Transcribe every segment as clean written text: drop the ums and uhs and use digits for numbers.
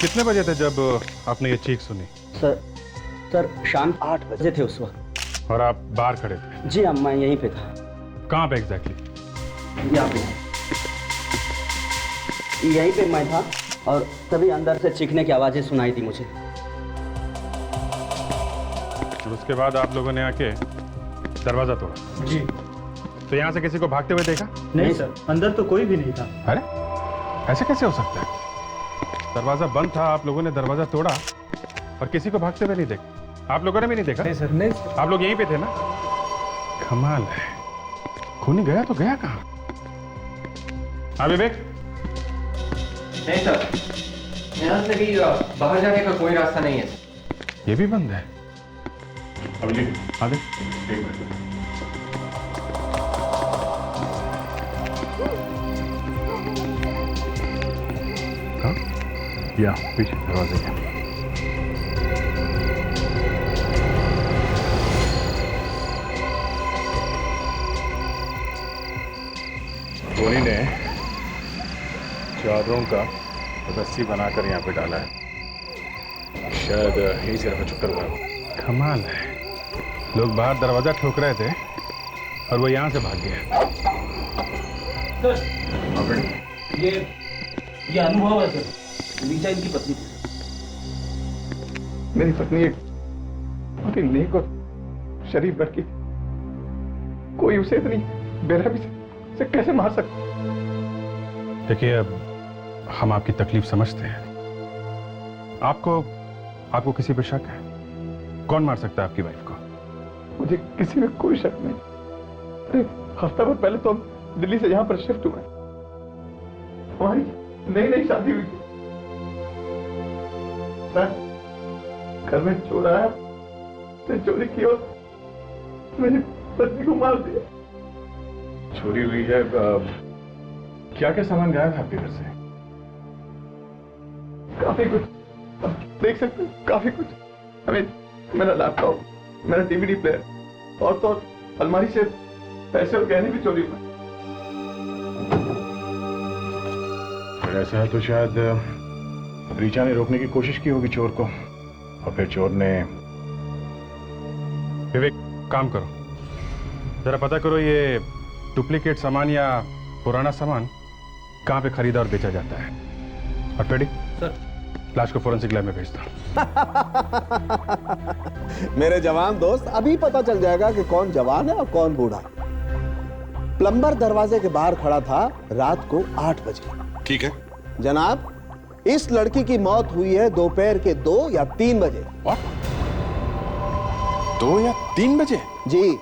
कितने बजे थे जब आपने ये चीख सुनी? सर शाम 8 बजे थे उस वक्त। और आप बाहर खड़े थे? जी हाँ, मैं यहीं पे था। कहाँ पे एग्जैक्टली? यहाँ पे, यहीं पे मैं था और तभी अंदर से चीखने की आवाजें सुनाई दी मुझे। और उसके बाद आप लोगों ने आके दरवाजा तोड़ा? जी। तो यहाँ से किसी को भागते हुए देखा? नहीं सर, अंदर तो कोई भी नहीं था। अरे ऐसे कैसे हो सकता है? दरवाजा बंद था, आप लोगों ने दरवाजा तोड़ा और किसी को भागते हुए नहीं देखा? आप लोगों ने भी नहीं देखा? नहीं सर, नहीं सर। आप लोग यहीं पे थे ना? कमाल है। खूनी गया तो गया कहाँ? हाँ विवेक? नहीं सर, यहाँ से भी बाहर जाने का कोई रास्ता नहीं है। ये भी बंद है। अभिजीत आगे एक मिनट। या पीछे दरवाजे के। धोनी ने चादरों का रस्सी बनाकर यहाँ पे डाला है। शायद यही से रखा चक्कर लगा। कमाल है, लोग बाहर दरवाजा ठोक रहे थे और वो यहाँ से भाग गया। ये अनुभव है सर, रीचा इनकी पत्नी थी। मेरी पत्नी एक बहुत ही नेक और शरीफ लड़की थी। कोई उसे इतनी बेरहमी से कैसे मार सकता? देखिए, अब हम आपकी तकलीफ समझते हैं। आपको किसी पर शक है? कौन मार सकता है आपकी वाइफ को? मुझे किसी में कोई शक नहीं। अरे हफ्ता भर पहले तो हम दिल्ली से यहाँ पर शिफ्ट हुए। हमारी नई शादी हुई थी। घर में चोर आया, उसने चोरी की और मेरी पत्नी को मार दिया। चोरी हुई है? क्या क्या सामान गायब है आपके घर से? काफी कुछ, आप देख सकते हैं, काफी कुछ। हमें मेरा लैपटॉप, मेरा डीवीडी प्लेयर और तो अलमारी से पैसे और गहने भी चोरी हुए। ऐसा है तो शायद रीचा ने रोकने की कोशिश की होगी चोर को, और फिर चोर ने। विवेक, काम करो, जरा पता करो ये डुप्लीकेट सामान या पुराना सामान कहाँ पे खरीदा और बेचा जाता है। और पेडी सर, लाश को फोरेंसिक लैब में भेज दो। मेरे जवान दोस्त, अभी पता चल जाएगा कि कौन जवान है और कौन बूढ़ा। प्लम्बर दरवाजे के बाहर खड़ा था रात को 8 बजे। ठीक है जनाब, इस लड़की की मौत हुई है दोपहर के 2 या 3 बजे। 2 या 3 बजे? जी।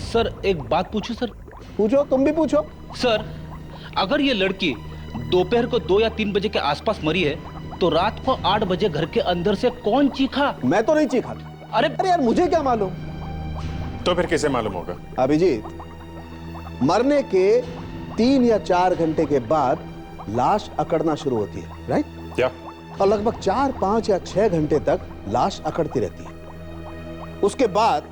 सर एक बात पूछूं सर? पूछो, तुम भी पूछो। सर, अगर ये लड़की दोपहर को 2 या 3 बजे के आसपास मरी है तो रात को 8 बजे घर के अंदर से कौन चीखा? मैं तो नहीं चीखा। अरे यार, मुझे क्या मालूम? तो फिर कैसे मालूम होगा? अभिजीत, मरने के 3 या 4 घंटे के बाद लाश अकड़ना शुरू होती है, राइट? क्या? और लगभग 4, 5 या 6 घंटे तक लाश अकड़ती रहती है। उसके बाद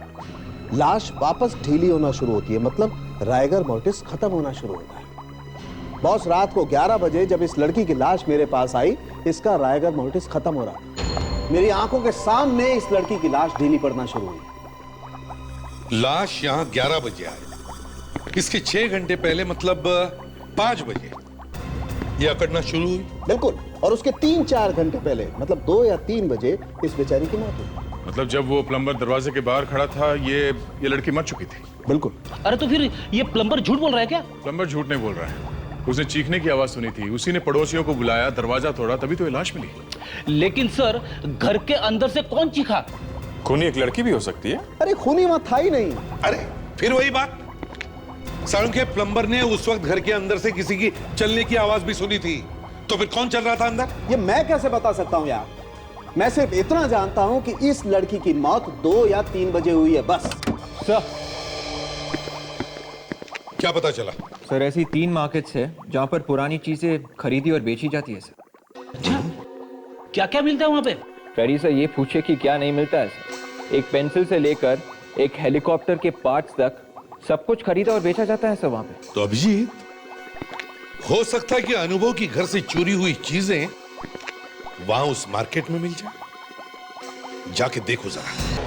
लाश वापस ढीली होना शुरू होती है, मतलब राइगर मोर्टिस खत्म होना शुरू होता है। बॉस, रात को 11 बजे जब इस लड़की की लाश मेरे पास आई, इसका राइगर मोर्टिस खत्म हो रहा था। मेरी आंखों के सामने इस लड़की की लाश ढीली पड़ना शुरू हुई। लाश यहाँ 11 बजे आई, इसके 6 घंटे पहले मतलब 5 बजे ये अकड़ना शुरू हुई। बिल्कुल, और उसके 3-4 घंटे पहले मतलब 2 या 3 बजे इस बेचारी की मौत हुई। मतलब जब वो प्लम्बर दरवाजे के बाहर खड़ा था ये लड़की मर चुकी थी? बिल्कुल। अरे तो फिर ये प्लम्बर झूठ बोल रहा है क्या? प्लम्बर झूठ नहीं बोल रहा है। उसने चीखने की आवाज सुनी थी, उसी ने पड़ोसियों को बुलाया, दरवाजा तोड़ा, तभी तो ये लाश मिली। लेकिन सर, घर के अंदर से कौन चीखा? खूनी एक लड़की भी हो सकती है। अरे खूनी वहां था ही नहीं। अरे फिर वही बात, सालुंखे के प्लम्बर ने उस वक्त घर के अंदर से किसी की चलने की आवाज भी सुनी थी, तो फिर कौन चल रहा था अंदर? ये मैं कैसे बता सकता हूं यार? मैं सिर्फ इतना जानता हूं कि इस लड़की की मौत 2 या 3 बजे हुई है, बस। सर, क्या पता चला? सर ऐसी 3 मार्केट्स है जहाँ पर पुरानी चीजें खरीदी और बेची जाती है सर। अच्छा, क्या क्या मिलता है वहां पे? फ्रेडी सर, ये पूछे कि क्या नहीं मिलता है सर। एक पेंसिल से लेकर एक हेलीकॉप्टर के पार्ट्स तक सब कुछ खरीदा और बेचा जाता है सर वहां पे। तो अभिजीत, हो सकता है कि अनुभव की घर से चोरी हुई चीजें वहां उस मार्केट में मिल जाए। जाके देखो जरा।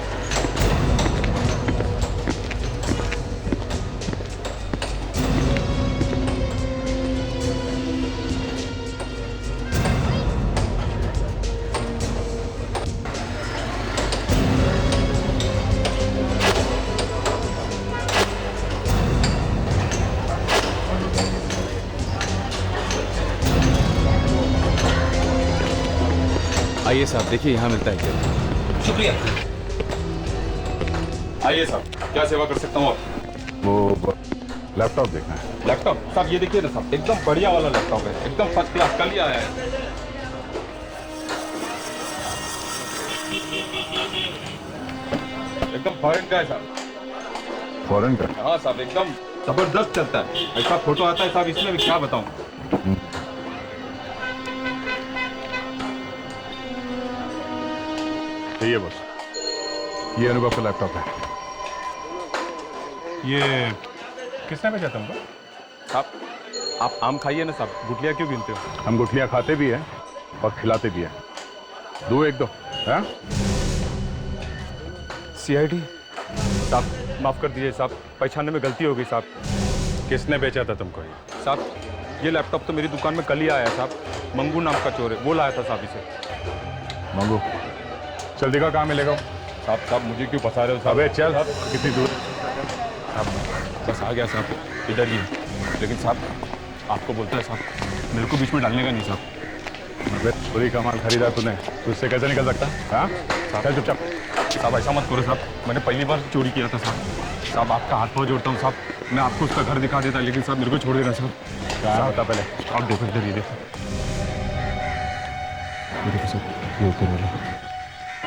आइए साहब, देखिए यहाँ मिलता है क्या। शुक्रिया। आइए साहब, क्या सेवा कर सकता हूँ आप? वो लैपटॉप देखना है। लैपटॉप साहब, ये देखिए ना साहब, एकदम बढ़िया वाला लैपटॉप है, एकदम फर्स्ट क्लास, कल ही आया है। एकदम फॉरेन का है साहब। फॉरेन का? हाँ साहब, एकदम जबरदस्त चलता है। ऐसा फोटो आता है साहब इसमें, भी क्या बताऊँ। ये बस, ये अनुभव का लैपटॉप है। ये किसने भेजा तुमको? साहब आप आम खाइए ना साहब, गुठलियाँ क्यों गिनते हो? हम गुठलियाँ खाते भी हैं और खिलाते भी हैं। दो एक दो। हाँ? CID साहब, माफ कर दीजिए साहब, पहचानने में गलती हो गई साहब। किसने बेचा था तुमको ये? साहब ये लैपटॉप तो मेरी दुकान में कल ही आया है साहब। मंगू नाम का चोर है, वो लाया था साहब इसे। मंगू, चल दिखा कहाँ मिलेगा। साहब मुझे क्यों फंसा रहे हो साहब? अबे चल, कितनी दूर? साहब बस आ गया साहब, इधर ही है। लेकिन साहब आपको बोलता है साहब, मेरे को बीच में डालने का नहीं साहब। अबे चोरी का माल खरीदा तूने, तो इससे कैसे निकल सकता? हाँ, चल चुपचाप। साहब ऐसा मत करो साहब, मैंने पहली बार चोरी किया था साहब। साहब आपका हाथ पाँव जोड़ता हूँ साहब, मैं आपको उसका घर दिखा देता, लेकिन साहब मेरे को छोड़ देना साहब। क्या होता पहले? आप देखो इधर, ये देखो, ये देखो साहब, ये ऊपर वाला।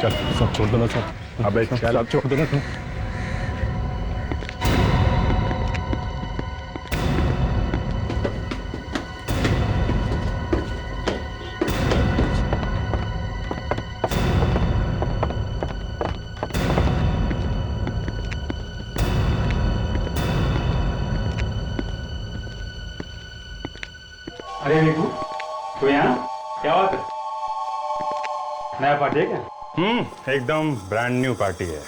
चल सब छोड़ दो ना साहब। अबे चल, आप छोड़ दो ना साहब। अरे रिकू, तो यहाँ क्या बात है? नया पार्टी है क्या? एकदम ब्रांड न्यू पार्टी है।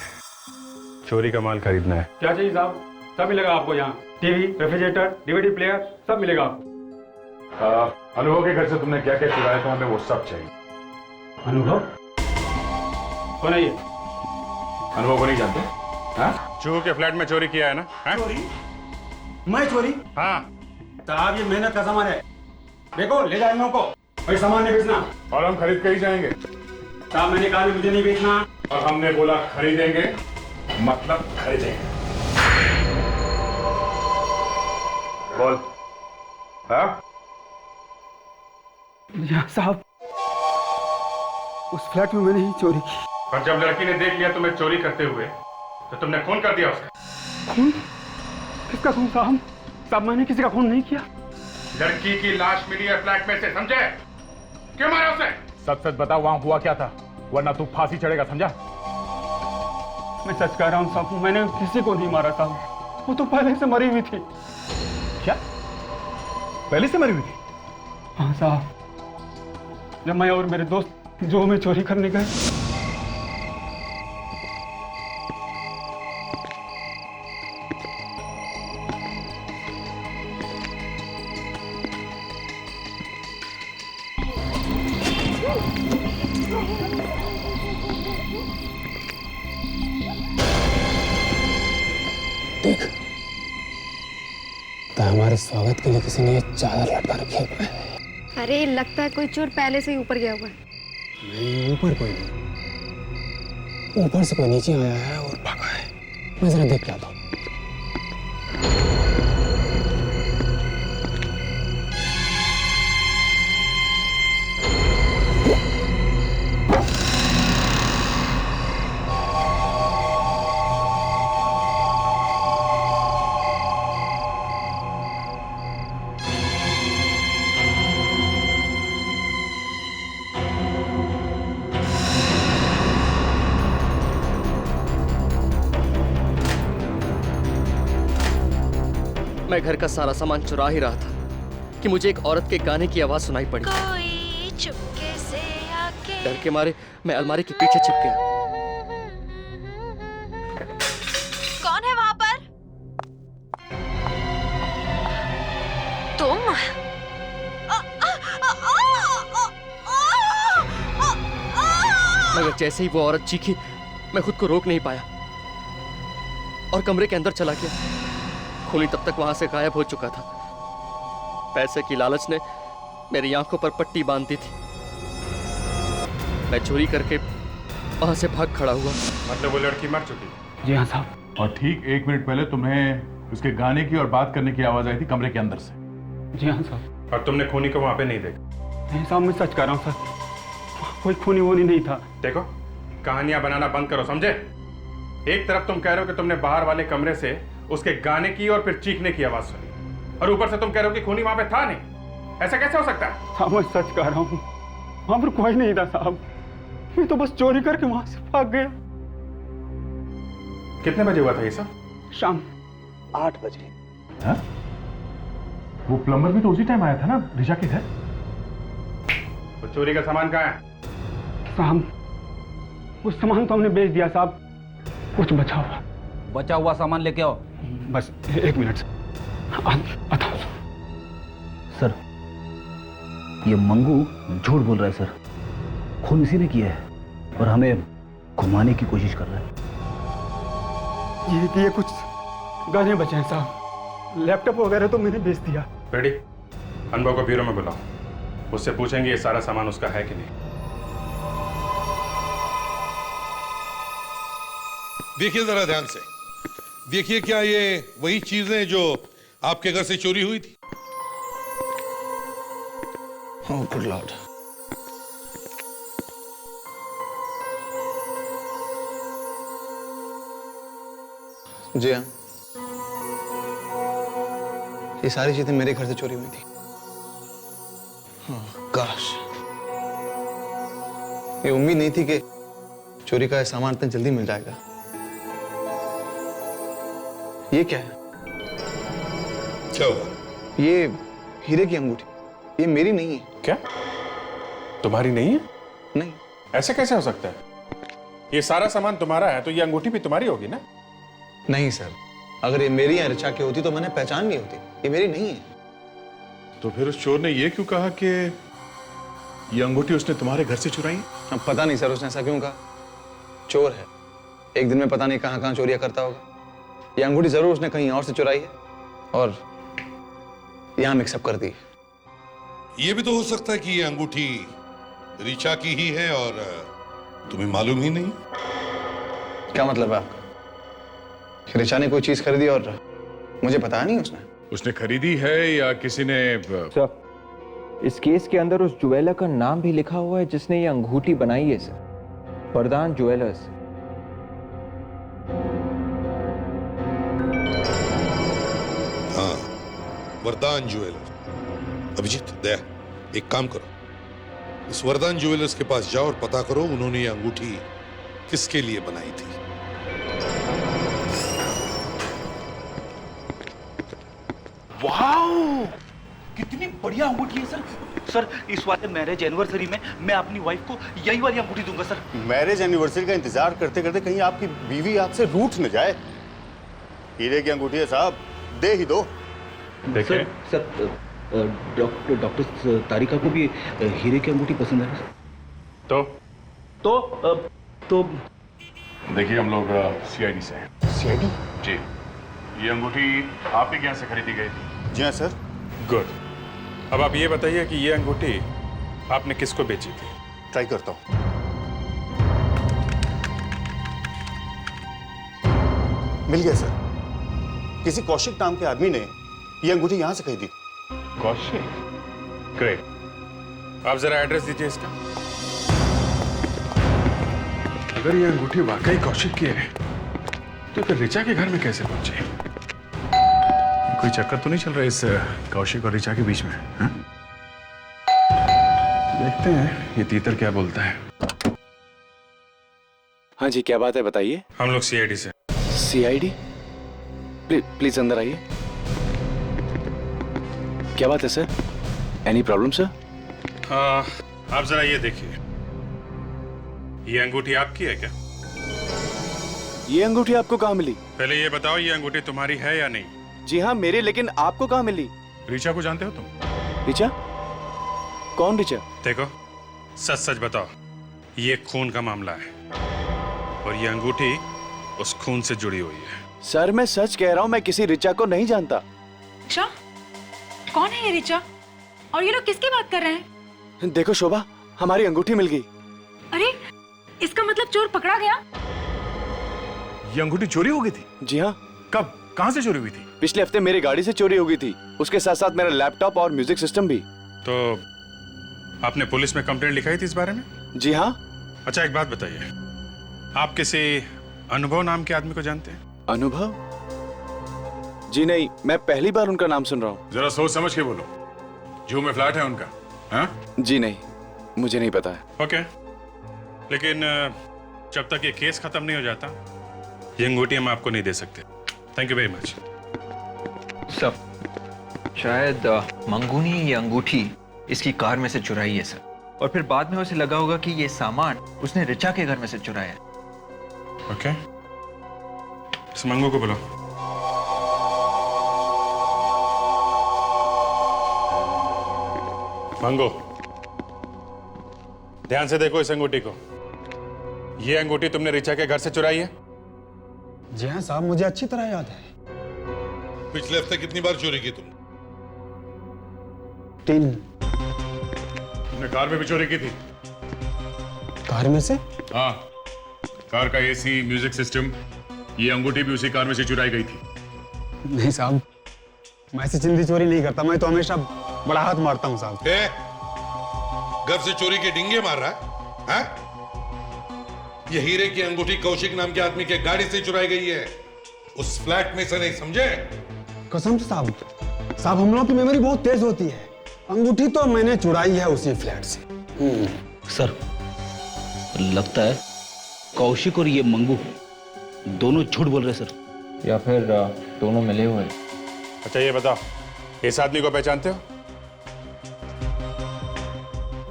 चोरी का माल खरीदना है। क्या चाहिए साहब? सब मिलेगा आपको यहाँ। टीवी, रेफ्रिजरेटर, DVD प्लेयर, सब मिलेगा आपको। अनुभव के घर से तुमने क्या क्या चुराया था, हमें वो सब चाहिए। अनुभव कौन है ये? अनुभव को नहीं जानते? हाँ? चूहो के फ्लैट में चोरी किया है ना? हाँ? चोरी? मैं चोरी? हाँ। साहब ये मेहनत का सामान है, देखो ले जाए को। भाई सामान नहीं बेचना। और हम खरीद के ही जाएंगे। साहब मैंने कहा मुझे नहीं बेचना। और हमने बोला खरीदेंगे, मतलब खरीदेंगे। बोल। हाँ? या साहब, उस फ्लैट में मैंने ही चोरी की। और जब लड़की ने देख लिया तुम्हें चोरी करते हुए, तो तुमने खून कर दिया उसका। खून? किसका खून साहब? साहब मैंने किसी का खून नहीं किया। लड़की की लाश मिली है फ्लैट में से, समझे? क्यों मारा उसे? सच सच बता, वहां हुआ क्या था, वरना तू फांसी चढ़ेगा, समझा? मैं सच कह रहा हूँ साहब, मैंने किसी को नहीं मारा साहब। वो तो पहले से मरी हुई थी। क्या? पहले से मरी हुई थी? हाँ साहब, जब मैं और मेरे दोस्त जो में चोरी करने गए, देख, तो हमारे स्वागत के लिए किसी ने ये चादर लटका रखी है। अरे लगता है कोई चोर पहले से ही ऊपर गया हुआ है। नहीं, ऊपर कोई नहीं, ऊपर से कोई नीचे आया है और भागा है। मैं जरा देख के आता हूँ। मैं घर का सारा सामान चुरा ही रहा था कि मुझे एक औरत के गाने की आवाज सुनाई पड़ी। कोई चुपके से डर के मारे मैं अलमारी के पीछे छिप गया। कौन है वहां पर? तुम? मगर जैसे ही वो औरत चीखी, मैं खुद को रोक नहीं पाया और कमरे के अंदर चला गया। खूनी तब तक वहां से गायब हो चुका था। पैसे की लालच ने मेरी आंखों पर पट्टी बांध दी थी। मैं चोरी करके वहां से भाग खड़ा हुआ। मतलब वो लड़की मर चुकी? जी हाँ साहब। और ठीक 1 मिनट पहले तुम्हें उसके गाने की और बात करने की आवाज आई थी कमरे के अंदर से। जी हाँ साहब। और तुमने खूनी को वहां पे नहीं देखा? नहीं साहब, मैं सच कह रहा हूँ सर, कोई खूनी वूनी नहीं था। देखो, कहानियां बनाना बंद करो, समझे? एक तरफ तुम कह रहे हो कि तुमने बाहर वाले कमरे से उसके गाने की और फिर चीखने की आवाज सुनी, और ऊपर से तुम कह रहे हो कि खूनी वहां पे था नहीं। ऐसा कैसे हो सकता है? साहब मैं सच कह रहा हूँ, वहां पर कोई नहीं था साहब। मैं तो बस चोरी करके वहां से भाग गया। कितने बजे हुआ था ये सब? शाम 8 बजे। हाँ? वो प्लम्बर भी तो उसी टाइम आया था ना ऋचा के घर? तो चोरी का सामान कहाँ है? साहब कुछ सामान तो हमने बेच दिया साहब, कुछ बचा हुआ सामान लेके आओ। बस 1 मिनट आता हूँ। सर, ये मंगू झूठ बोल रहा है सर। खून इसी ने किया है और हमें घुमाने की कोशिश कर रहा है। ये कुछ गाने बचे हैं साहब, लैपटॉप वगैरह तो मैंने बेच दिया। रेडी? अनुभव को ब्यूरो में बुलाओ, उससे पूछेंगे ये सारा सामान उसका है कि नहीं। देखिए जरा ध्यान से, देखिए क्या ये वही चीजें जो आपके घर से चोरी हुई थी? Oh good Lord. जी हाँ, ये सारी चीजें मेरे घर से चोरी हुई थी। हाँ, काश ये उम्मीद नहीं थी कि चोरी का सामान इतना जल्दी मिल जाएगा। ये क्या है? क्या हुआ? ये हीरे की अंगूठी, ये मेरी नहीं है। क्या? तुम्हारी नहीं है? नहीं। ऐसे कैसे हो सकता है? ये सारा सामान तुम्हारा है तो ये अंगूठी भी तुम्हारी होगी ना? नहीं सर, अगर ये मेरी या ऋचा की होती तो मैंने पहचान ली होती। ये मेरी नहीं है। तो फिर उस चोर ने ये क्यों कहा कि ये अंगूठी उसने तुम्हारे घर से चुराई? अब पता नहीं सर उसने ऐसा क्यों कहा। चोर है, एक दिन में पता नहीं कहां कहां चोरियां करता होगा। ये अंगूठी जरूर उसने कहीं और से चुराई है और यहां मिक्सअप कर दी है। ये भी तो हो सकता है कि ये अंगूठी ऋचा की ही है और तुम्हें मालूम ही नहीं। क्या मतलब है आपका? ऋचा ने कोई चीज खरीदी और मुझे पता नहीं उसने खरीदी है या किसी ने? सर, इस केस के अंदर उस ज्वेलर का नाम भी लिखा हुआ है जिसने ये अंगूठी बनाई है सर, वरदान ज्वेलर्स। हाँ, वरदान ज्वेलर्स। अभिजीत, दया, एक काम करो, इस वरदान ज्वेलर्स के पास जाओ और पता करो उन्होंने ये अंगूठी किसके लिए बनाई थी। वाओ, कितनी बढ़िया अंगूठी है सर। सर, इस वाले मैरिज एनिवर्सरी में मैं अपनी वाइफ को यही वाली अंगूठी दूंगा सर। मैरिज एनिवर्सरी का इंतजार करते करते कहीं आपकी बीवी आपसे रूठ न जाए। हीरे की अंगूठी है साहब, दे ही दो। देखिए सर, डॉक्टर तारिका को भी हीरे की अंगूठी पसंद है। तो देखिए, हम लोग सीआईडी से हैं। सीआईडी? जी। ये अंगूठी आप ही यहाँ से खरीदी गई थी? जी हाँ सर। गुड। अब आप ये बताइए कि ये अंगूठी आपने किसको बेची थी? ट्राई करता हूँ। मिल गया सर, किसी कौशिक नाम के आदमी ने ये अंगूठी यहाँ से खरीदी। कौशिक? ग्रेट। आप जरा एड्रेस दीजिए इसका। अगर ये अंगूठी वाकई कौशिक की है तो फिर ऋचा के घर में कैसे पहुंची? कोई चक्कर तो नहीं चल रहा इस कौशिक और ऋचा के बीच में? हा? देखते हैं ये तीतर क्या बोलता है। हाँ जी, क्या बात है बताइए। हम लोग सीआईडी से। सीआईडी? प्लीज अंदर आइए। क्या बात है सर? Any problem sir? आप जरा ये देखिए, ये अंगूठी आपकी है क्या? ये अंगूठी आपको कहाँ मिली? पहले ये बताओ, ये अंगूठी तुम्हारी है या नहीं? जी हाँ मेरी, लेकिन आपको कहाँ मिली? ऋचा को जानते हो तुम? ऋचा? कौन ऋचा? देखो, सच सच बताओ, ये खून का मामला है और ये अंगूठी उस खून से जुड़ी हुई है। सर मैं सच कह रहा हूँ, मैं किसी ऋचा को नहीं जानता। अच्छा, कौन है ये ऋचा? और ये लोग किसकी बात कर रहे हैं? देखो शोभा, हमारी अंगूठी मिल गई। अरे, इसका मतलब चोर पकड़ा गया? ये अंगूठी चोरी हो गई थी? जी हाँ। कब, कहाँ से चोरी हुई थी? पिछले हफ्ते मेरी गाड़ी से चोरी हो गई थी, उसके साथ साथ मेरा लैपटॉप और म्यूजिक सिस्टम भी। तो आपने पुलिस में कंप्लेंट लिखाई थी इस बारे में? जी हाँ। अच्छा एक बात बताइए, आप किसी अनुभव नाम के आदमी को जानते हैं? अनुभव? जी नहीं, मैं पहली बार उनका नाम सुन रहा हूँ। जरा सोच समझ के बोलो, जू में फ्लैट है उनका? हाँ? जी नहीं, मुझे नहीं पता है। ओके, लेकिन जब तक ये केस खत्म नहीं हो जाता, ये अंगूठी हम आपको नहीं दे सकते। Thank you very much. Sir, शायद मंगू ने ये अंगूठी इसकी कार में से चुराई है सर, और फिर बाद में उसे लगा होगा कि ये सामान उसने ऋचा के घर में से चुराया है। ओके, इस मंगू को बुलाओ। मंगू, ध्यान से देखो इस अंगूठी को। ये अंगूठी तुमने ऋचा के घर से चुराई है? जी हाँ साहब, मुझे अच्छी तरह याद है। पिछले हफ्ते कितनी बार चोरी की तुमने? 3। तुमने कार में भी चोरी की थी? कार में से? हाँ, कार का एसी, म्यूजिक सिस्टम, ये अंगूठी भी उसी कार में से चुराई गई थी। नहीं साहब, मैं ऐसी चिंदी चोरी नहीं करता, मैं तो हमेशा बड़ा हाथ मारता हूँ साहब। घर से चोरी के डिंगे मार रहा है? हाँ? ये हीरे की अंगूठी कौशिक नाम के आदमी के गाड़ी से चुराई गई है, उस फ्लैट में से, नहीं समझे? कसम से साहब, हम लोगों की मेमोरी बहुत तेज होती है। अंगूठी तो मैंने चुराई है उसी फ्लैट से। सर, लगता है कौशिक और ये मंगू दोनों झूठ बोल रहे सर, या फिर दोनों मिले हुए। अच्छा ये बताओ, इस आदमी को पहचानते हो?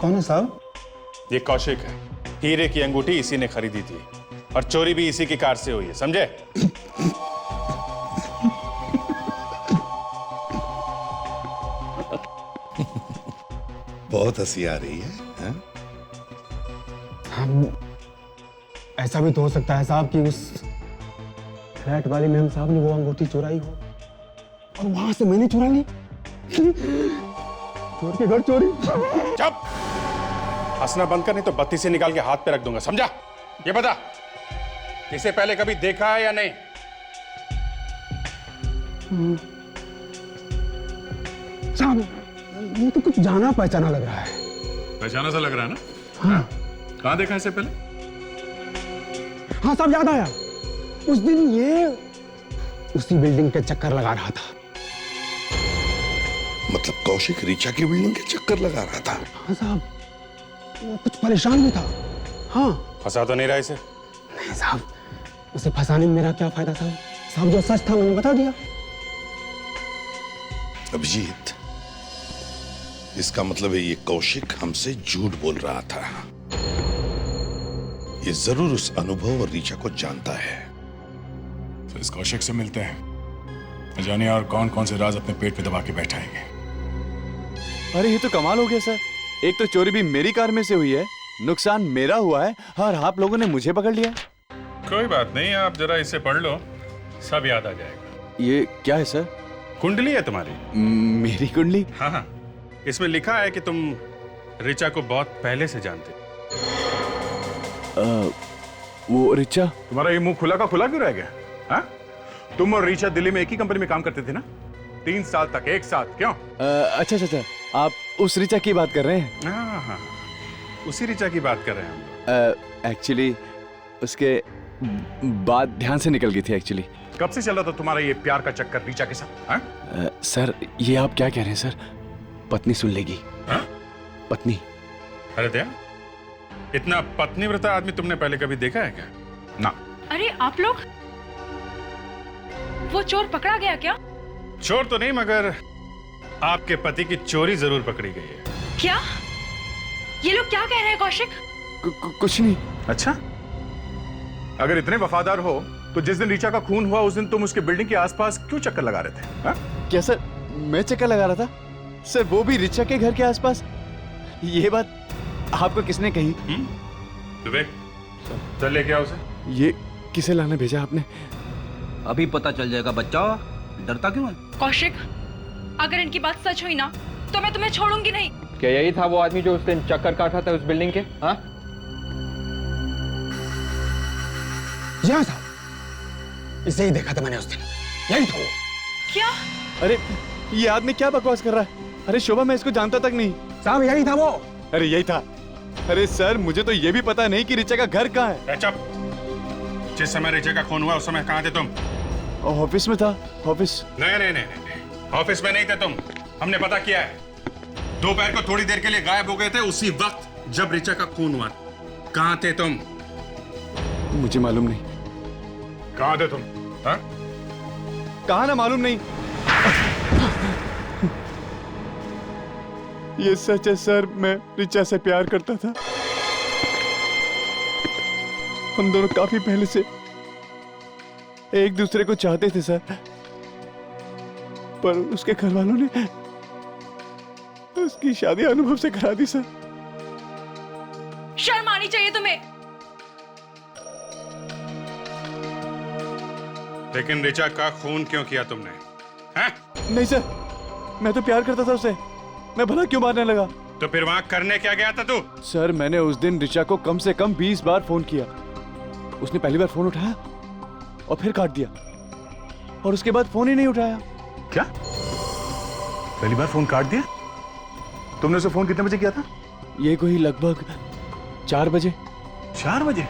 कौन है साहब? ये कौशिक है। हीरे की अंगूठी इसी ने खरीदी थी और चोरी भी इसी की कार से हुई है, समझे? बहुत हंसी आ रही है, हाँ? हम ऐसा भी तो हो सकता है साहब कि उस फ्लैट वाले मैम साहब ने वो अंगूठी चुराई हो और वहां से मैंने चुरा ली। चोर के घर चोरी। चुप! हंसना बंद कर, नहीं तो बत्ती से निकाल के हाथ पे रख दूंगा, समझा? ये बता, इसे पहले कभी देखा है या नहीं? साहब, ये तो कुछ जाना पहचाना लग रहा है। पहचाना सा लग रहा है ना? हाँ। कहाँ देखा इसे पहले? हाँ साहब, याद आया। उस दिन ये उसी बिल्डिंग के चक्कर लगा रहा था। मतलब कौशिक ऋचा की बिल्डिंग के चक्कर लगा रहा था? हाँ साहब, वो कुछ परेशान भी था। हाँ। फंसा तो नहीं रहा इसे? नहीं साहब, उसे फंसाने में मेरा क्या फायदा साहब? साहब जो सच था मैंने बता दिया। अभिजीत, इसका मतलब है ये कौशिक हमसे झूठ बोल रहा था। ये जरूर उस अनुभव और ऋचा को जानता है। तो इस कौशिक से मिलते हैं, जाने और कौन कौन से राज अपने पेट पे दबा के बैठाएंगे। अरे ये तो कमाल हो गया सर, एक तो चोरी भी मेरी कार में से हुई है, नुकसान मेरा हुआ है और आप लोगों ने मुझे पकड़ लिया। कोई बात नहीं, आप जरा इसे पढ़ लो, सब याद आ जाएगा। ये क्या है सर? कुंडली है तुम्हारी। मेरी कुंडली? हाँ हाँ, इसमें लिखा है कि तुम ऋचा को बहुत पहले से जानते। वो ऋचा? तुम्हारा ये मुंह खुला का खुला क्यों रह गया? हाँ? तुम और ऋचा दिल्ली में एक ही कंपनी में काम करते थे ना? 3 साल तक एक साथ, क्यों? अच्छा अच्छा अच्छा, आप उस ऋचा की बात कर रहे हैं? हाँ हाँ, उसी ऋचा की बात कर रहे हैं। एक्चुअली उसके बात ध्यान से निकल गई थी एक्चुअली। कब से चल रहा था तुम्हारा ये प्यार का चक्कर ऋचा के साथ? हाँ? सर ये आप क्या कह रहे हैं सर? पत्नी सुन लेगी। हाँ? पत्नी? अरे दया, इतना पत्नीव्रता आदमी तुमने पहले कभी देखा है क्या? ना। अरे आप लोग, वो चोर पकड़ा गया क्या? चोर तो नहीं, मगर आपके पति की चोरी जरूर पकड़ी गई है। क्या? ये लोग क्या कह रहे हैं कौशिक? कुछ नहीं। अच्छा, अगर इतने वफादार हो तो जिस दिन ऋचा का खून हुआ उस दिन तुम उसके बिल्डिंग के आसपास क्यों चक्कर लगा रहे थे? हा? क्या सर मैं चक्कर लगा रहा था? सर वो भी ऋचा के घर के आसपास। ये बात आपको किसने कही? विवेक, चल लेके आओ उसे। ये किसे लाने भेजा आपने? अभी पता चल जाएगा बच्चा, डरता क्यों है? कौशिक, अगर इनकी बात सच हुई ना तो मैं तुम्हें छोड़ूंगी नहीं। क्या यही था वो आदमी जो उस दिन चक्कर काटा था उस बिल्डिंग के? हाँ, यहाँ था, इसे ही देखा था मैंने उस दिन, यही था वो। क्या? अरे ये आदमी क्या बकवास कर रहा है? अरे शोभा, मैं इसको जानता तक नहीं। साहब यही था वो। अरे यही था। अरे सर मुझे तो ये भी पता नहीं कि ऋचा का घर कहाँ है। चुप। जिस समय ऋचा का खून हुआ उस समय कहाँ थे तुम? ऑफिस में था। ऑफिस? नहीं, ऑफिस में नहीं थे तुम। हमने पता किया है, दोपहर को थोड़ी देर के लिए गायब हो गए थे उसी वक्त जब ऋचा का खून हुआ। कहाँ थे तुम? मुझे मालूम नहीं। कहाँ थे तुम? हाँ? कहा ना मालूम नहीं। ये सच है सर, मैं ऋचा से प्यार करता था। हम दोनों काफी पहले से एक दूसरे को चाहते थे सर, पर उसके घर वालों ने उसकी शादी अनुभव से करा दी सर। शर्म आनी चाहिए तुम्हें। लेकिन ऋचा का खून क्यों किया तुमने? हैं? नहीं सर, मैं तो प्यार करता था उसे, मैं भला क्यों मारने लगा? तो फिर वहां करने क्या गया था तू? सर मैंने उस दिन ऋचा को कम से कम 20 बार फोन किया। उसने पहली बार फोन उठाया और फिर काट दिया, और उसके बाद फोन ही नहीं उठाया। क्या? पहली बार फोन काट दिया? तुमने उसे फोन कितने बजे किया था? ये कोई लगभग 4 बजे। 4 बजे?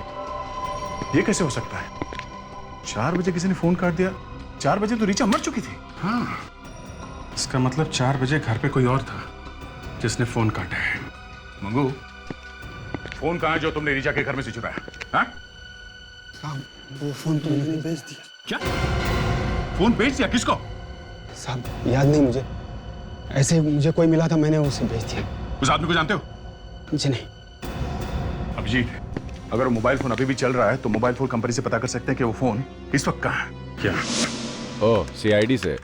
ये कैसे हो सकता है? 4 बजे किसी ने फोन काट दिया? 4 बजे तो ऋचा मर चुकी थी। हाँ, इसका मतलब 4 बजे घर पे कोई और था जिसने फोन काटा है। मंगू, फोन कहाँ है जो तुमने ऋचा के घर में से चुराया? हाँ? साहब वो फोन तो मैंने बेच दिया। क्या? फोन बेच दिया? किसको? साहब याद नहीं मुझे, ऐसे मुझे कोई मिला था, मैंने उसे बेच दिया। उस आदमी को जानते हो? मुझे नहीं। अभिजीत, अगर वो मोबाइल फोन अभी भी चल रहा है तो मोबाइल फोन कंपनी से पता कर सकते हैं कि वो फोन इस वक्त कहाँ है। क्या? ओह, सीआईडी से?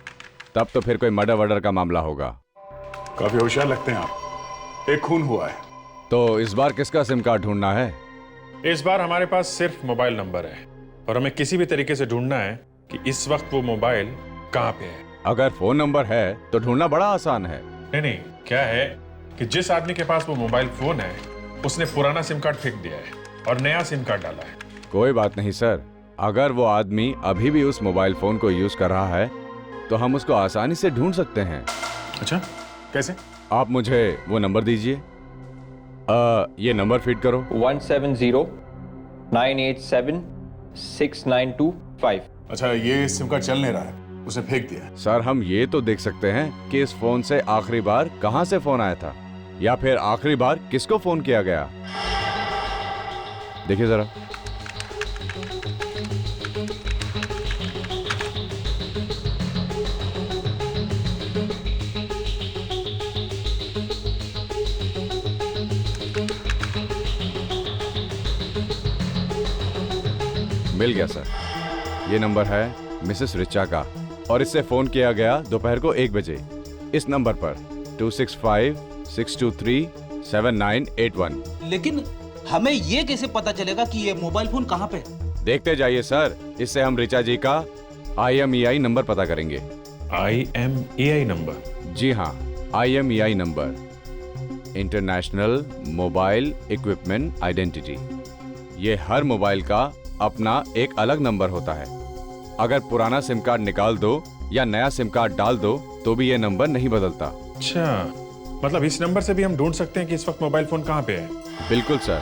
तब तो फिर कोई मर्डर वर्डर का मामला होगा। काफी होशियार लगते हैं आप। एक खून हुआ है। तो इस बार किसका सिम कार्ड ढूंढना है? इस बार हमारे पास सिर्फ मोबाइल नंबर है और हमें किसी भी तरीके से ढूंढना है कि इस वक्त वो मोबाइल कहाँ पे है। अगर फोन नंबर है तो ढूंढना बड़ा आसान है। नहीं, क्या है कि जिस आदमी के पास वो मोबाइल फोन है उसने पुराना सिम कार्ड फेंक दिया है और नया सिम कार्ड डाला है। कोई बात नहीं सर, अगर वो आदमी अभी भी उस मोबाइल फोन को यूज कर रहा है तो हम उसको आसानी से ढूंढ सकते हैं। अच्छा, कैसे? आप मुझे वो नंबर दीजिए। ये नंबर फीड करो। 170-987-6925। अच्छा, ये सिम कार्ड चल नहीं रहा है, उसे फेंक दिया। सर हम ये तो देख सकते हैं कि इस फोन से आखिरी बार कहां से फोन आया था, या फिर आखिरी बार किसको फोन किया गया। देखिए जरा। मिल गया सर, ये नंबर है मिसेस ऋचा का और इससे फोन किया गया दोपहर को 1 बजे इस नंबर पर 265-623-7981। लेकिन हमें ये कैसे पता चलेगा कि ये मोबाइल फोन कहाँ पे है? देखते जाइए सर, इससे हम ऋचा जी का IMEI नंबर पता करेंगे। IMEI number? जी हाँ, IMEI number, international mobile equipment identity. ये हर मोबाइल का अपना एक अलग नंबर होता है। अगर पुराना सिम कार्ड निकाल दो या नया सिम कार्ड डाल दो तो भी ये नंबर नहीं बदलता। अच्छा, मतलब इस नंबर से भी हम ढूंढ सकते हैं कि इस वक्त मोबाइल फोन कहाँ पे है? बिल्कुल सर।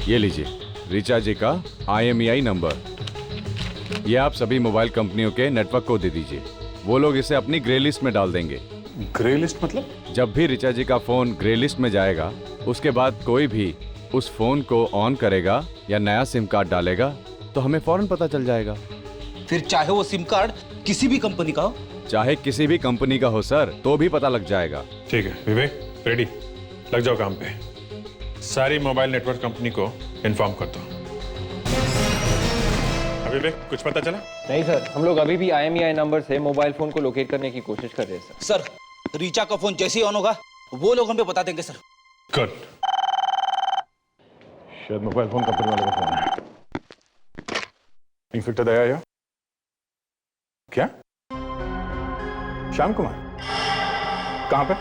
ये लीजिए ऋचा जी का IMEI नंबर। ये आप सभी मोबाइल कंपनियों के नेटवर्क को दे दीजिए, वो लोग इसे अपनी ग्रे लिस्ट में डाल देंगे। ग्रे लिस्ट मतलब? जब भी ऋचा जी का फोन ग्रे लिस्ट में जाएगा उसके बाद कोई भी उस फोन को ऑन करेगा या नया सिम कार्ड डालेगा तो हमें फौरन पता चल जाएगा। फिर चाहे वो सिम कार्ड किसी भी कंपनी का हो? चाहे किसी भी कंपनी का हो सर, तो भी पता लग जाएगा। ठीक है विवेक, रेडी, लग जाओ काम पे। सारी मोबाइल नेटवर्क कंपनी को इन्फॉर्म कर दो। विवेक, कुछ पता चला? नहीं सर, हम लोग अभी भी IMEI नंबर से मोबाइल फोन को लोकेट करने की कोशिश कर रहे हैं सर। रीचा का फोन जैसे ही ऑन होगा वो लोग हमें बता देंगे सर। गुड। शायद मोबाइल फोन कंपनी वाले का फोन है। इंस्पेक्टर दया या? क्या? श्याम कुमार? कहां पे?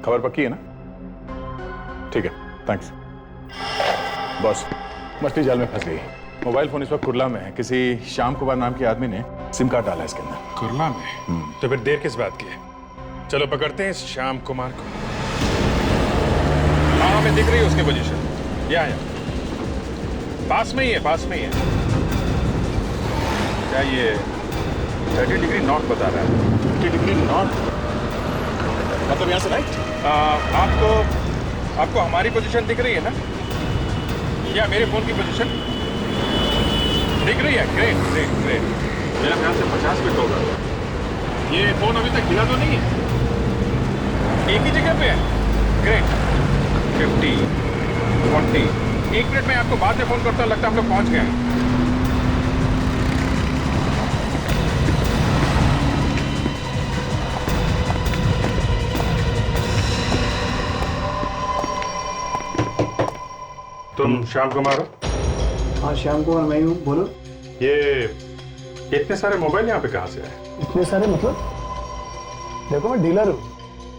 खबर पक्की है ना? ठीक है, थैंक्स। बॉस, मछली जाल में फंस गई। मोबाइल फोन इस वक्त कुरला में है। किसी श्याम कुमार नाम के आदमी ने सिम कार्ड डाला है इसके अंदर। कुरला में? तो फिर देर किस बात की है? चलो पकड़ते हैं इस श्याम कुमार को। हाँ, हमें दिख रही है उसकी पोजीशन। यहाँ पास में ही है, पास में ही है। क्या ये 30 डिग्री नॉर्थ बता रहा है? 50 डिग्री नॉर्थ मतलब यहाँ से राइट? आपको हमारी पोजीशन दिख रही है ना? या मेरे फोन की पोजीशन दिख रही है? Great great great. मेरा ख्याल से 50 मिनट होगा। ये फोन अभी तक हिला तो नहीं है? एक ही जगह पे है? ग्रेट। 50, 40। 1 मिनट में आपको बाद में फोन करता हूं, लगता है हम लोग पहुंच गए हैं। तुम श्याम कुमार हो? हाँ श्याम कुमार मैं ही हूँ, बोलो। ये इतने सारे मोबाइल यहाँ पे कहाँ से आए? इतने सारे मतलब? देखो मैं डीलर हूँ,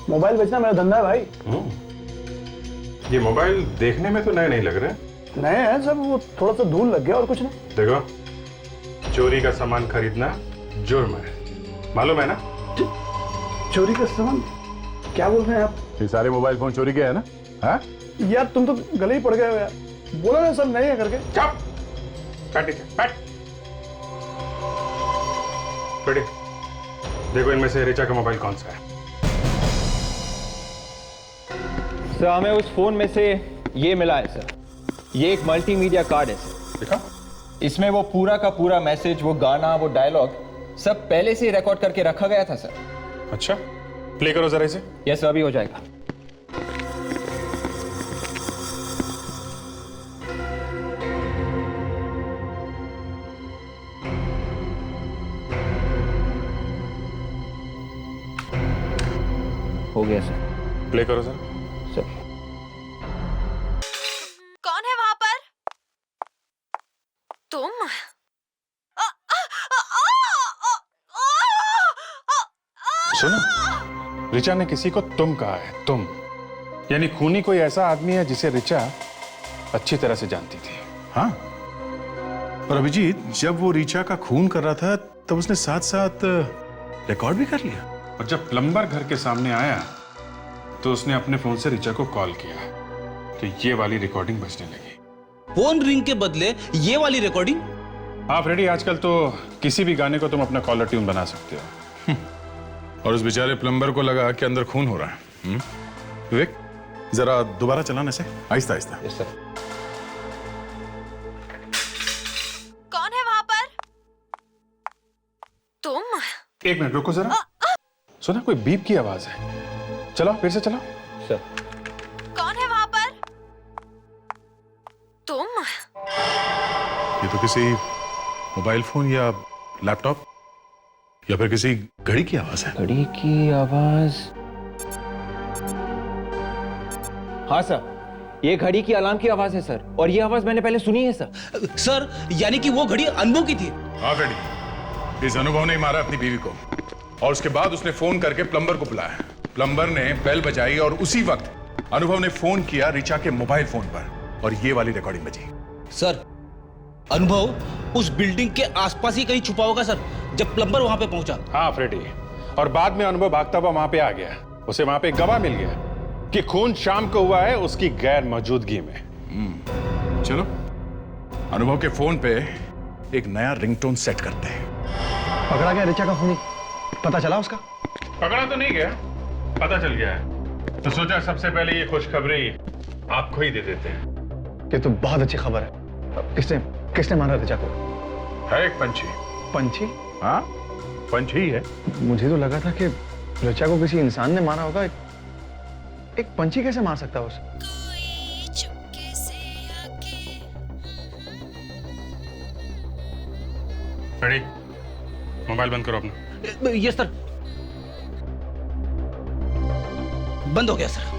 मोबाइल बेचना मेरा धंधा है भाई। ये मोबाइल देखने में तो नए नहीं लग रहे। नए हैं सब, वो थोड़ा सा धूल लग गया और कुछ नहीं। देखो, चोरी का सामान खरीदना जुर्म है, मालूम है ना? चोरी का सामान? क्या बोल रहे हैं आप? ये सारे मोबाइल फोन चोरी के है ना? हाँ यार तुम तो गले ही पड़ गए हो यार, बोला ना सब नहीं है करके। चुप, बैठ। रेडी, देखो इनमें से रिचा का मोबाइल कौन सा है? सर हमें उस फोन में से ये मिला है सर। ये एक मल्टीमीडिया कार्ड है सर। देखा? इसमें वो पूरा का पूरा मैसेज, वो गाना, वो डायलॉग सब पहले से ही रिकॉर्ड करके रखा गया था सर। अच्छा, प्ले करो जरा इसे। यस, अभी हो जाएगा। हो गया सर। प्ले करो सर। सर कौन है वहां पर? तुम? सुनो, रिचा ने किसी को तुम कहा है, तुम। यानी खूनी कोई ऐसा आदमी है जिसे रिचा अच्छी तरह से जानती थी। हाँ, और अभिजीत जब वो रिचा का खून कर रहा था तब उसने साथ साथ रिकॉर्ड भी कर लिया। और जब प्लम्बर घर के सामने आया तो उसने अपने फोन से रिचा को कॉल किया, तो ये वाली रिकॉर्डिंग बजने लगी। फोन रिंग के बदले ये वाली रिकॉर्डिंग? हाँ फ्रेडी, आजकल तो किसी भी गाने को तुम अपना कॉलर ट्यून बना सकते हो। और उस बेचारे प्लम्बर को लगा कि अंदर खून हो रहा है। विवेक, जरा दोबारा चलाने से, आहिस्ता आहिस्ता। Yes sir. कौन है वहां पर? तुम? 1 मिनट रुको जरा। सुना, कोई बीप की आवाज है। चलो फिर से चलो। सर कौन है वहां पर? तुम? ये तो किसी मोबाइल फोन या लैपटॉप या फिर किसी घड़ी की आवाज है। घड़ी की आवाज? हाँ सर, ये घड़ी की अलार्म की आवाज है सर, और ये आवाज मैंने पहले सुनी है सर। सर यानी कि वो घड़ी अनुभव की थी? हाँ फ्रेडी, इस अनुभव ने मारा अपनी बीवी को और उसके बाद उसने फोन करके प्लम्बर को बुलाया। प्लम्बर ने बेल बजाई और उसी वक्त अनुभव ने फोन किया रिचा के मोबाइल फोन पर और ये वाली रिकॉर्डिंग बजी। सर अनुभव उस बिल्डिंग के आसपास ही कहीं छुपा होगा सर, जब प्लम्बर वहां पे पहुंचा। हाँ फ्रेडी, और बाद में अनुभव भागता हुआ वहां पे आ गया। उसे वहां पे गवाह मिल गया कि खून शाम को हुआ है उसकी गैर मौजूदगी में। चलो अनुभव के फोन पे एक नया रिंगटोन सेट करते हैं। पकड़ा गया रिचा का खूनी? पता चला उसका? पकड़ा तो नहीं गया, पता चल गया है। तो सोचा सबसे पहले ये खुशखबरी आपको ही दे देते हैं। ये तो बहुत अच्छी खबर है। किसने मारा रिचा को? है एक पंछी। पंछी? हाँ, पंच ही है। मुझे तो लगा था कि ऋचा को किसी इंसान ने मारा होगा। एक पंछी कैसे मार सकता है उसे? रेडी, मोबाइल बंद करो अपना। Yes sir. बंद हो गया सर।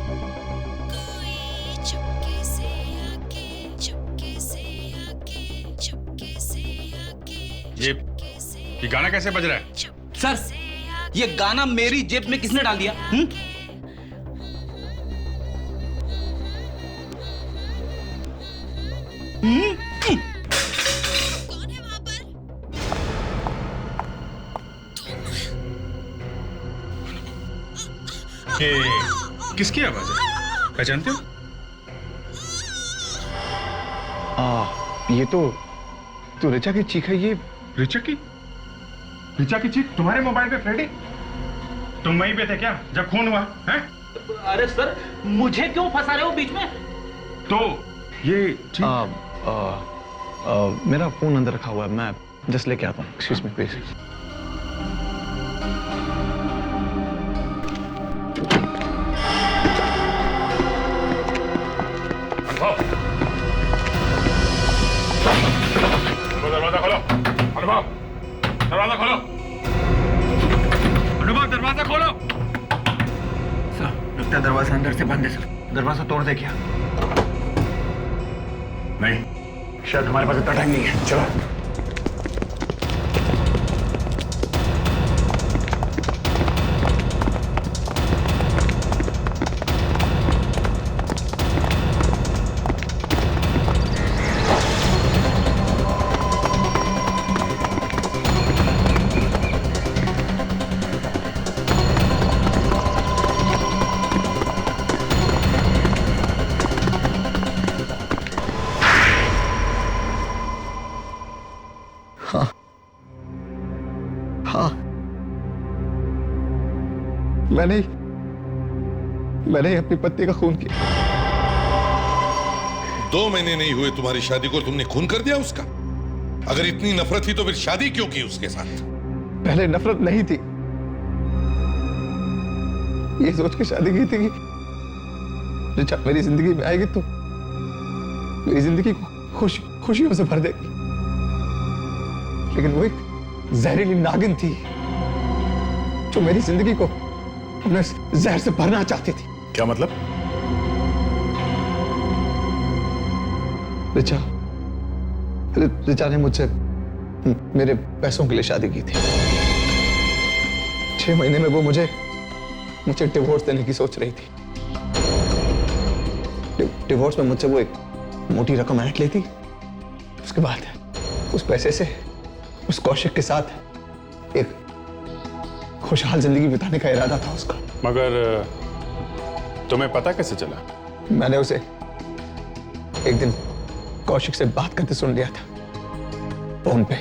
ये गाना कैसे बज रहा है? सर, ये गाना मेरी जेब में किसने डाल दिया? ये किसकी आवाज है? पहचानते हो? ये तो ऋचा की चीख है। ये ऋचा की चीख तुम्हारे मोबाइल पे? फ्रेडी, तुम वहीं पे थे क्या जब खून हुआ है? अरे सर, मुझे क्यों फंसा रहे हो बीच में? तो ये मेरा फोन अंदर रखा हुआ है, मैं जस्ट लेके आता हूँ। Excuse me please. दरवाजा खोलो। अनुभव, दरवाजा खोलो। अनुभव, दरवाजा खोलो। सर, लगता है दरवाजा अंदर से बंद है सर। दरवाजा तोड़ दे क्या? नहीं, शायद हमारे पास इतना टाइम नहीं है। चलो। मैंने अपनी पत्नी का खून किया। 2 महीने नहीं हुए तुम्हारी शादी को, तुमने खून कर दिया उसका? अगर इतनी नफरत थी तो फिर शादी क्यों की उसके साथ? पहले नफरत नहीं थी, ये सोच के शादी की थी कि ऋचा मेरी जिंदगी में आएगी तो मेरी जिंदगी को खुशियों से भर देगी। लेकिन वो एक जहरीली नागिन थी जो मेरी जिंदगी को अपने जहर से भरना चाहती थी। क्या मतलब? ऋचा ने मुझसे मेरे पैसों के लिए शादी की थी। 6 महीने में वो मुझे डिवोर्स देने की सोच रही थी। डिवोर्स में मुझसे वो एक मोटी रकम ऐंठ लेती। उसके बाद उस पैसे से उस कौशिक के साथ एक खुशहाल जिंदगी बिताने का इरादा था उसका। मगर तुम्हें पता कैसे चला? मैंने उसे एक दिन कौशिक से बात करते सुन लिया था फोन पे।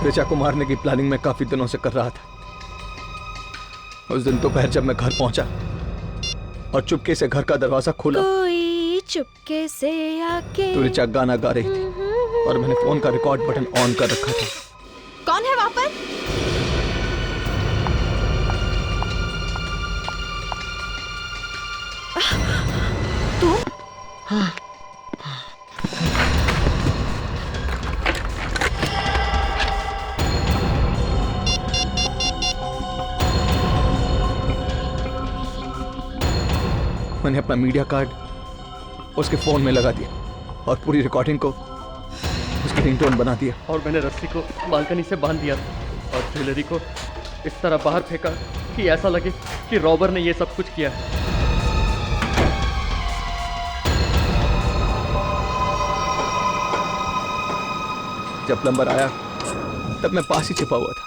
ऋचा को मारने की प्लानिंग मैं काफी दिनों से कर रहा था। उस दिन दोपहर जब मैं घर पहुंचा और चुपके से घर का दरवाजा खोला, कोई चुपके से आके तो ऋचा गाना गा रही थी और मैंने फोन का रिकॉर्ड बटन ऑन कर रखा था। कौन है वहां पर? तुम? मैंने अपना मीडिया कार्ड उसके फोन में लगा दिया और पूरी रिकॉर्डिंग को उसकी रिंगटोन बना दिया। और मैंने रस्सी को बालकनी से बांध दिया और ज्वेलरी को इस तरह बाहर फेंका कि ऐसा लगे कि रॉबर ने ये सब कुछ किया है। जब प्लम्बर आया तब मैं पास ही छिपा हुआ था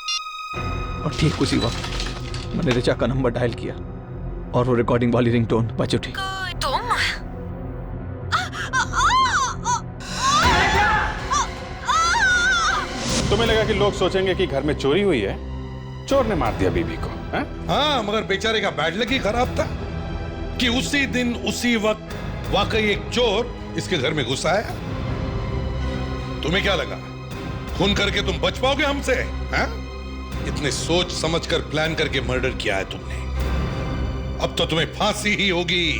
और ठीक उसी वक्त मैंने ऋचा का नंबर डायल किया और वो रिकॉर्डिंग वाली रिंगटोन बज उठी। तुम? तुम्हें लगा कि लोग सोचेंगे कि घर में चोरी हुई है, चोर ने मार दिया बीबी को? हाँ, मगर बेचारे का बैड लक ही खराब था कि उसी दिन उसी वक्त वाकई एक चोर इसके घर में घुस आया। तुम्हें क्या लगा खून करके तुम बच पाओगे हमसे? हैं? इतने सोच समझकर प्लान करके मर्डर किया है तुमने। अब तो तुम्हें फांसी ही होगी।